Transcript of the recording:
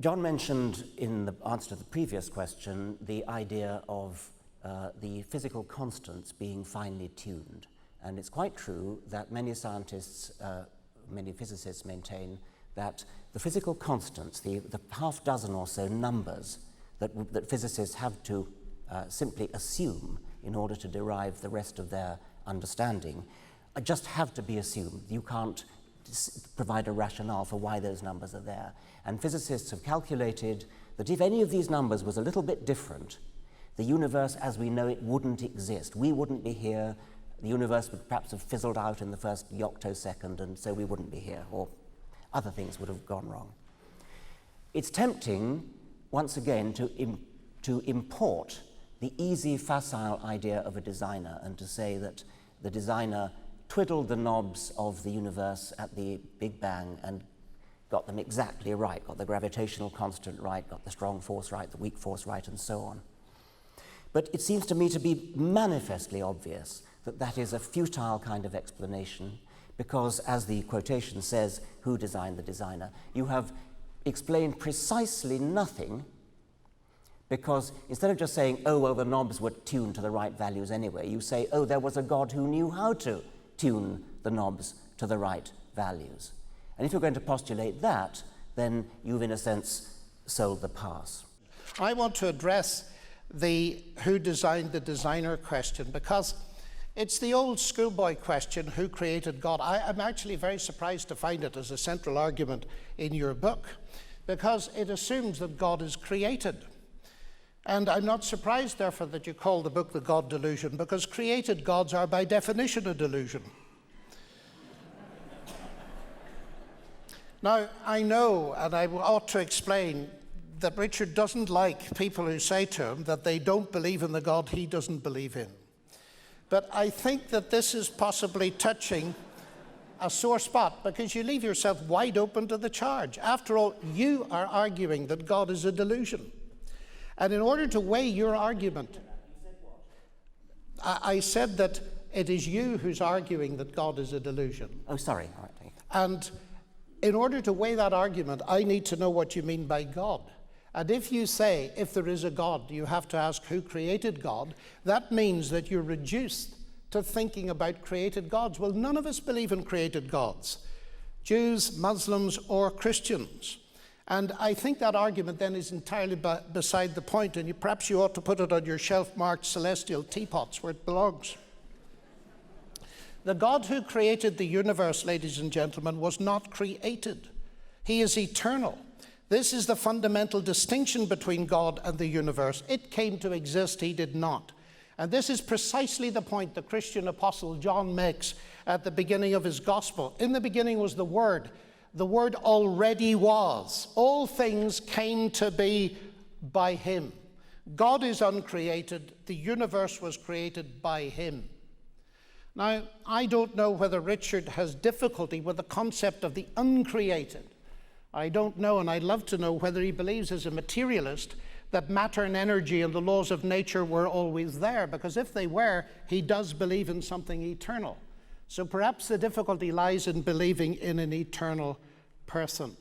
John mentioned in the answer to the previous question the idea of the physical constants being finely tuned. And it's quite true that many scientists, many physicists maintain that the physical constants, the half dozen or so numbers that physicists have to simply assume in order to derive the rest of their understanding, just have to be assumed. You can't provide a rationale for why those numbers are there. And physicists have calculated that if any of these numbers was a little bit different, the universe as we know it wouldn't exist. We wouldn't be here. The universe would perhaps have fizzled out in the first yoctosecond, and so we wouldn't be here, or other things would have gone wrong. It's tempting, once again, to import the easy, facile idea of a designer and to say that the designer twiddled the knobs of the universe at the Big Bang and got them exactly right, got the gravitational constant right, got the strong force right, the weak force right, and so on. But it seems to me to be manifestly obvious that that is a futile kind of explanation because, as the quotation says, who designed the designer? You have explained precisely nothing because instead of just saying, oh, well, the knobs were tuned to the right values anyway, you say, oh, there was a God who knew how to tune the knobs to the right values. And if you're going to postulate that, then you've, in a sense, sold the pass. I want to address the who designed the designer question because it's the old schoolboy question, who created God? I'm actually very surprised to find it as a central argument in your book because it assumes that God is created. And I'm not surprised, therefore, that you call the book The God Delusion, because created gods are by definition a delusion. Now, I know, and I ought to explain, that Richard doesn't like people who say to him that they don't believe in the God he doesn't believe in. But I think that this is possibly touching a sore spot because you leave yourself wide open to the charge. After all, you are arguing that God is a delusion. And in order to weigh your argument, I said that it is you who's arguing that God is a delusion. Oh, sorry. All right. And in order to weigh that argument, I need to know what you mean by God. And if you say, if there is a God, you have to ask who created God, that means that you're reduced to thinking about created gods. Well, none of us believe in created gods, Jews, Muslims, or Christians. And I think that argument then is entirely beside the point, and perhaps you ought to put it on your shelf marked celestial teapots where it belongs. The God who created the universe, ladies and gentlemen, was not created. He is eternal. This is the fundamental distinction between God and the universe. It came to exist, he did not. And this is precisely the point the Christian apostle John makes at the beginning of his gospel. In the beginning was the Word. The Word already was. All things came to be by him. God is uncreated. The universe was created by him. Now, I don't know whether Richard has difficulty with the concept of the uncreated. I don't know, and I'd love to know whether he believes as a materialist that matter and energy and the laws of nature were always there, because if they were, he does believe in something eternal. So perhaps the difficulty lies in believing in an eternal person.